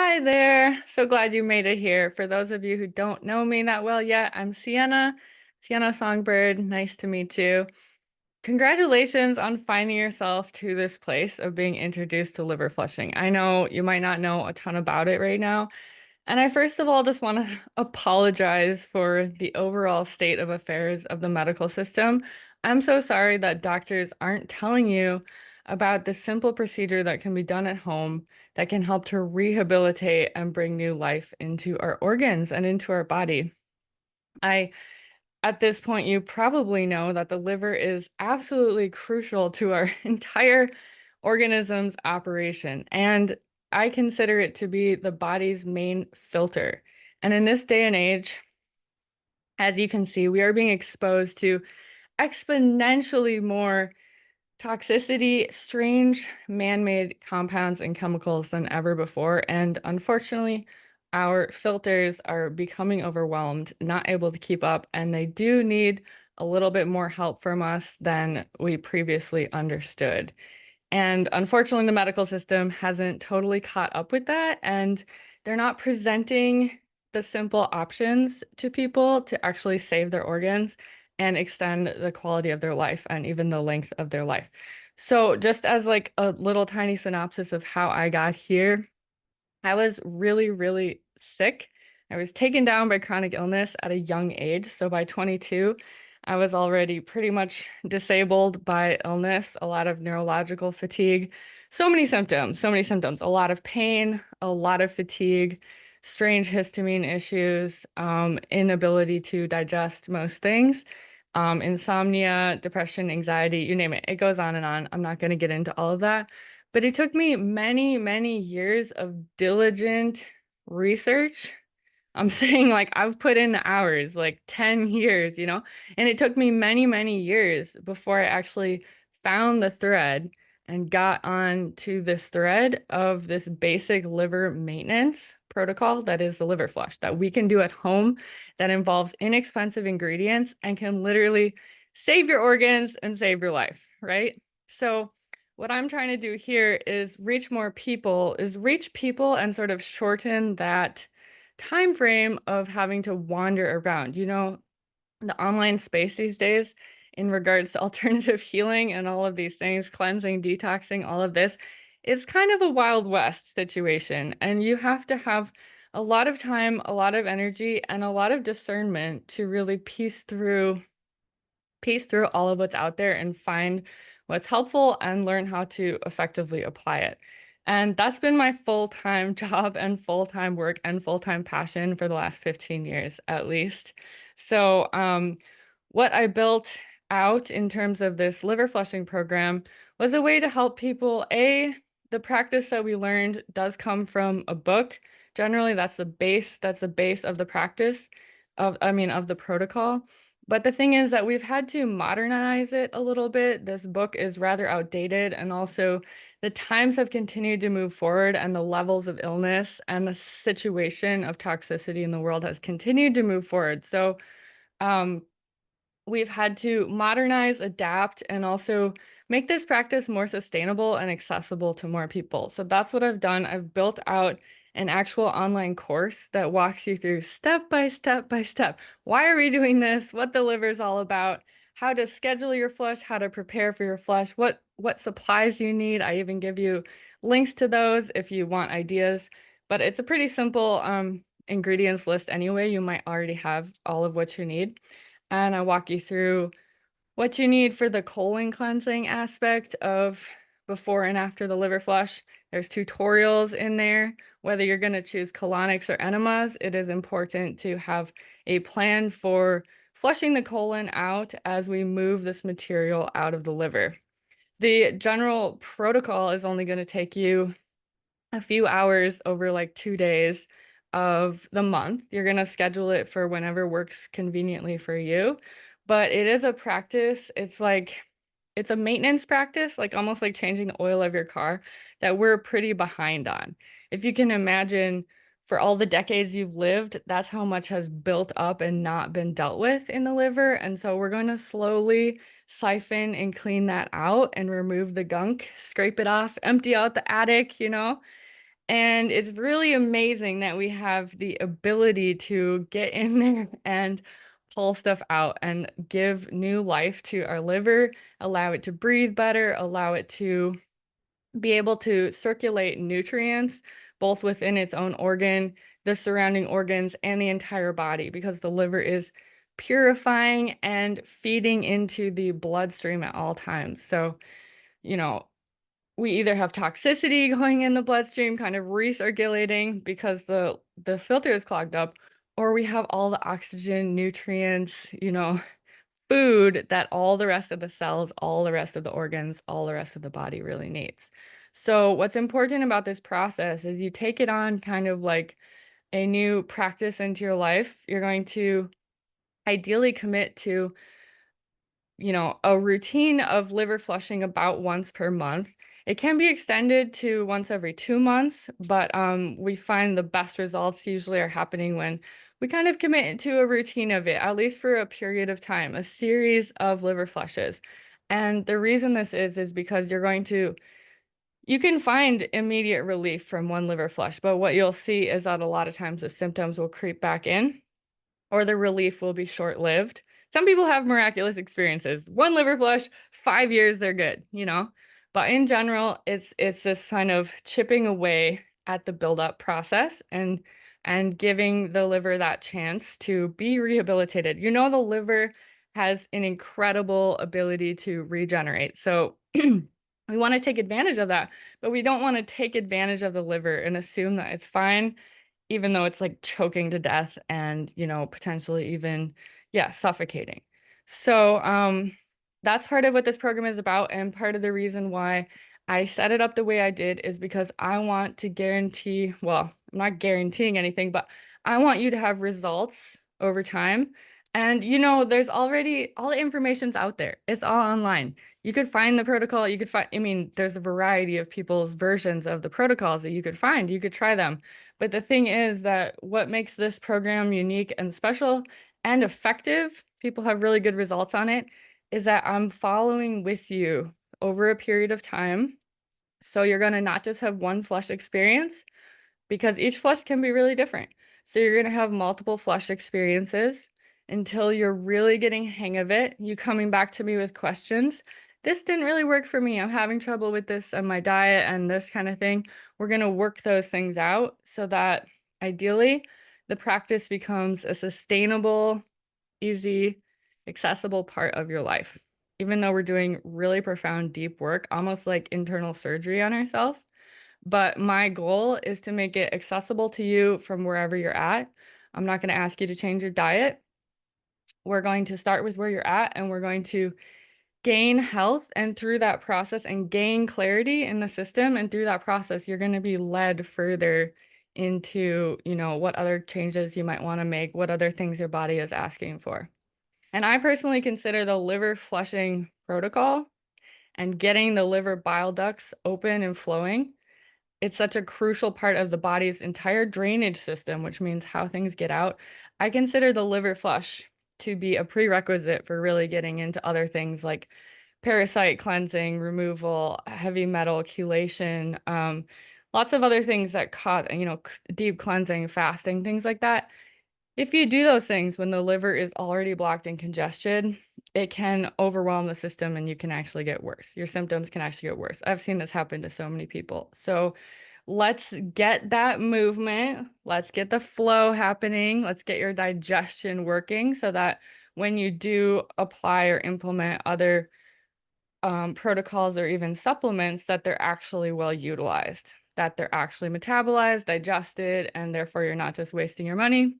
Hi there. So glad you made it here. For those of you who don't know me that well yet, I'm Sienna Songbird. Nice to meet you. Congratulations on finding yourself to this place of being introduced to liver flushing. I know you might not know a ton about it right now, and I first of all just want to apologize for the overall state of affairs of the medical system. I'm so sorry that doctors aren't telling you about the simple procedure that can be done at home that can help to rehabilitate and bring new life into our organs and into our body. I At this point, you probably know that the liver is absolutely crucial to our entire organism's operation, and I consider it to be the body's main filter. And in this day and age, as you can see, we are being exposed to exponentially more toxicity, strange man-made compounds and chemicals than ever before. And unfortunately, our filters are becoming overwhelmed, not able to keep up, and they do need a little bit more help from us than we previously understood. And unfortunately, the medical system hasn't totally caught up with that, and they're not presenting the simple options to people to actually save their organs and extend the quality of their life and even the length of their life. So, just as like a little tiny synopsis of how I got here, I was really, really sick. I was taken down by chronic illness at a young age. So by 22, I was already pretty much disabled by illness, a lot of neurological fatigue, so many symptoms, a lot of pain, a lot of fatigue, strange histamine issues, inability to digest most things, insomnia, depression, anxiety, you name it. It goes on and on. I'm not going to get into all of that. But it took me many, many years of diligent research. I'm saying like I've put in the hours, like 10 years, and it took me many, many years before I actually found the thread and got on to this thread of this basic liver maintenance protocol that is the liver flush that we can do at home that involves inexpensive ingredients and can literally save your organs and save your life, right? So what I'm trying to do here is reach people and sort of shorten that time frame of having to wander around. The online space these days in regards to alternative healing and all of these things, cleansing, detoxing, all of this, it's kind of a Wild West situation. And you have to have a lot of time, a lot of energy, and a lot of discernment to really piece through all of what's out there and find what's helpful and learn how to effectively apply it. And that's been my full-time job and full-time work and full-time passion for the last 15 years at least. So, what I built out in terms of this liver flushing program was a way to help people. The practice that we learned does come from a book. Generally, that's the base of the practice of the protocol. But the thing is that we've had to modernize it a little bit. This book is rather outdated, and also the times have continued to move forward, and the levels of illness and the situation of toxicity in the world has continued to move forward. So, um, we've had to modernize, adapt, and also make this practice more sustainable and accessible to more people. So that's what I've done. I've built out an actual online course that walks you through step by step by step. Why are we doing this? What the liver is all about? How to schedule your flush, how to prepare for your flush, what supplies you need. I even give you links to those if you want ideas. But it's a pretty simple ingredients list anyway. You might already have all of what you need, and I walk you through what you need for the colon cleansing aspect of before and after the liver flush. There's tutorials in there. Whether you're going to choose colonics or enemas, it is important to have a plan for flushing the colon out as we move this material out of the liver. The general protocol is only going to take you a few hours over like 2 days of the month. You're going to schedule it for whenever works conveniently for you. But it is a practice. It's a maintenance practice, like almost like changing the oil of your car that we're pretty behind on. If you can imagine, for all the decades you've lived, that's how much has built up and not been dealt with in the liver. And so we're going to slowly siphon and clean that out and remove the gunk, scrape it off, empty out the attic, And it's really amazing that we have the ability to get in there and pull stuff out and give new life to our liver, allow it to breathe better, allow it to be able to circulate nutrients both within its own organ, the surrounding organs, and the entire body, because the liver is purifying and feeding into the bloodstream at all times. So, you know, we either have toxicity going in the bloodstream, kind of recirculating because the filter is clogged up, or we have all the oxygen, nutrients, food that all the rest of the cells, all the rest of the organs, all the rest of the body really needs. So what's important about this process is you take it on kind of like a new practice into your life. You're going to ideally commit to a routine of liver flushing about once per month. It can be extended to once every 2 months, but we find the best results usually are happening when we kind of commit to a routine of it, at least for a period of time, a series of liver flushes. And the reason this is because you can find immediate relief from one liver flush, but what you'll see is that a lot of times the symptoms will creep back in or the relief will be short-lived. Some people have miraculous experiences. One liver flush, 5 years, they're good. But in general, it's this kind of chipping away at the buildup process and giving the liver that chance to be rehabilitated. The liver has an incredible ability to regenerate. So we want to take advantage of that, but we don't want to take advantage of the liver and assume that it's fine even though it's like choking to death and, potentially even, yeah, suffocating. So, that's part of what this program is about. And part of the reason why I set it up the way I did is because I want to guarantee, well, I'm not guaranteeing anything, but I want you to have results over time. And, there's already all the information's out there. It's all online. You could find the protocol. You could find, I mean, there's a variety of people's versions of the protocols that you could find. You could try them. But the thing is that what makes this program unique and special and effective, people have really good results on it, is that I'm following with you over a period of time. So you're going to not just have one flush experience, because each flush can be really different. So you're going to have multiple flush experiences until you're really getting hang of it. You coming back to me with questions. This didn't really work for me. I'm having trouble with this and my diet and this kind of thing. We're going to work those things out so that ideally the practice becomes a sustainable, easy, accessible part of your life. Even though we're doing really profound, deep work, almost like internal surgery on ourselves, but my goal is to make it accessible to you from wherever you're at. I'm not going to ask you to change your diet. We're going to start with where you're at and we're going to gain health. And through that process and gain clarity in the system. And through that process, you're going to be led further into, what other changes you might want to make, what other things your body is asking for. And I personally consider the liver flushing protocol and getting the liver bile ducts open and flowing, it's such a crucial part of the body's entire drainage system, which means how things get out. I consider the liver flush to be a prerequisite for really getting into other things like parasite cleansing, removal, heavy metal chelation, lots of other things that cause, deep cleansing, fasting, things like that. If you do those things when the liver is already blocked and congested, it can overwhelm the system and you can actually get worse. Your symptoms can actually get worse. I've seen this happen to so many people. So let's get that movement. Let's get the flow happening. Let's get your digestion working so that when you do apply or implement other protocols or even supplements, that they're actually well utilized, that they're actually metabolized, digested, and therefore you're not just wasting your money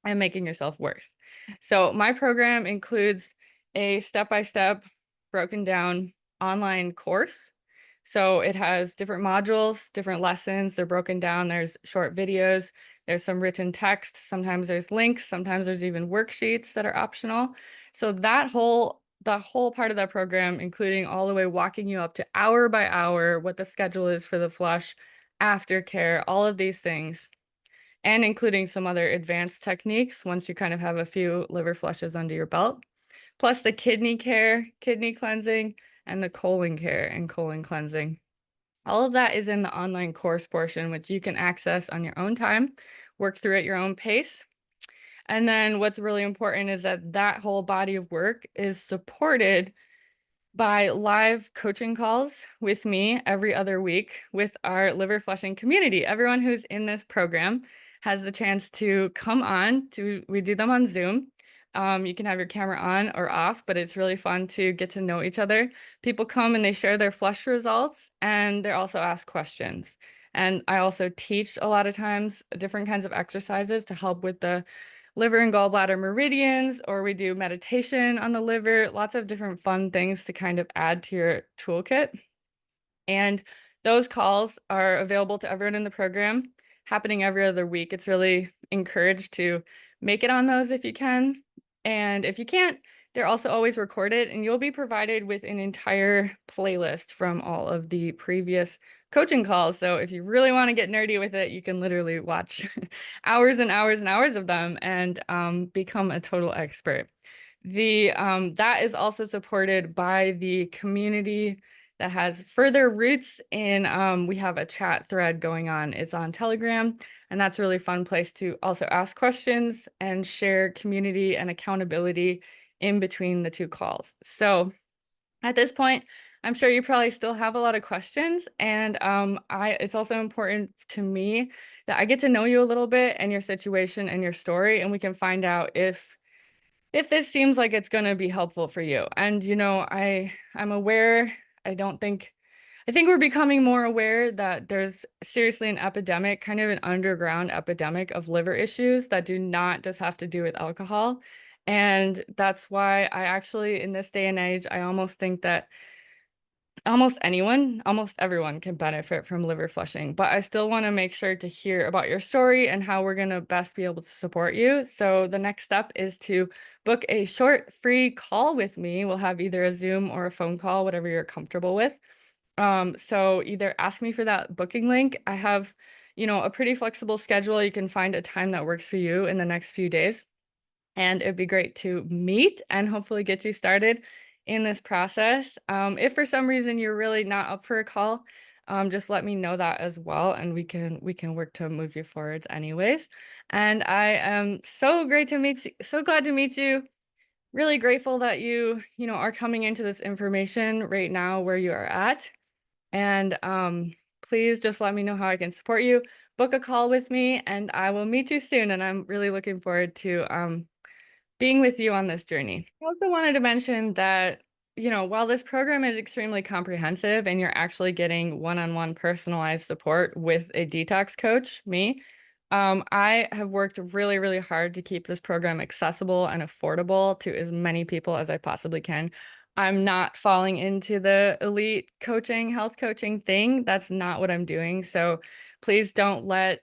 and making yourself worse. So my program includes a step-by-step broken down online course. So it has different modules, different lessons. They're broken down. There's short videos. There's some written text. Sometimes there's links. Sometimes there's even worksheets that are optional. So the whole part of that program, including all the way walking you up to hour by hour, what the schedule is for the flush, aftercare, all of these things, and including some other advanced techniques once you kind of have a few liver flushes under your belt, plus the kidney care, kidney cleansing, and the colon care and colon cleansing. All of that is in the online course portion, which you can access on your own time, work through at your own pace. And then what's really important is that that whole body of work is supported by live coaching calls with me every other week with our liver flushing community. Everyone who's in this program has the chance to come on to, we do them on Zoom. You can have your camera on or off, but it's really fun to get to know each other. People come and they share their flush results and they also ask questions. And I also teach a lot of times different kinds of exercises to help with the liver and gallbladder meridians, or we do meditation on the liver, lots of different fun things to kind of add to your toolkit. And those calls are available to everyone in the program, happening every other week. It's really encouraged to make it on those if you can. And if you can't, they're also always recorded, and you'll be provided with an entire playlist from all of the previous coaching calls. So if you really want to get nerdy with it, you can literally watch hours and hours and hours of them and become a total expert. That is also supported by the community that has further roots in, we have a chat thread going on. It's on Telegram, and that's a really fun place to also ask questions and share community and accountability in between the two calls. So at this point, I'm sure you probably still have a lot of questions, and it's also important to me that I get to know you a little bit and your situation and your story, and we can find out if this seems like it's going to be helpful for you. And I'm aware, I don't think I think we're becoming more aware that there's seriously an epidemic, kind of an underground epidemic of liver issues that do not just have to do with alcohol. And that's why I actually, in this day and age, I almost think that almost everyone can benefit from liver flushing. But I still want to make sure to hear about your story and how we're going to best be able to support you. So the next step is to book a short free call with me. We'll have either a Zoom or a phone call, whatever you're comfortable with. So either ask me for that booking link. I have, a pretty flexible schedule. You can find a time that works for you in the next few days. And it'd be great to meet and hopefully get you started in this process. If for some reason you're really not up for a call, just let me know that as well, and we can work to move you forwards anyways. And I am so glad to meet you. Really grateful that you are coming into this information right now where you are at. And please just let me know how I can support you. Book a call with me, and I will meet you soon. And I'm really looking forward to being with you on this journey. I also wanted to mention that, while this program is extremely comprehensive and you're actually getting one-on-one personalized support with a detox coach, me, I have worked really, really hard to keep this program accessible and affordable to as many people as I possibly can. I'm not falling into the elite coaching, health coaching thing. That's not what I'm doing. So please don't let,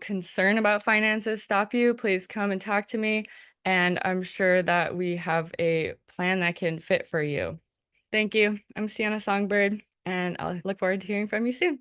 concern about finances stop you. Please come and talk to me. And I'm sure that we have a plan that can fit for you. Thank you. I'm Sienna Songbird, and I'll look forward to hearing from you soon.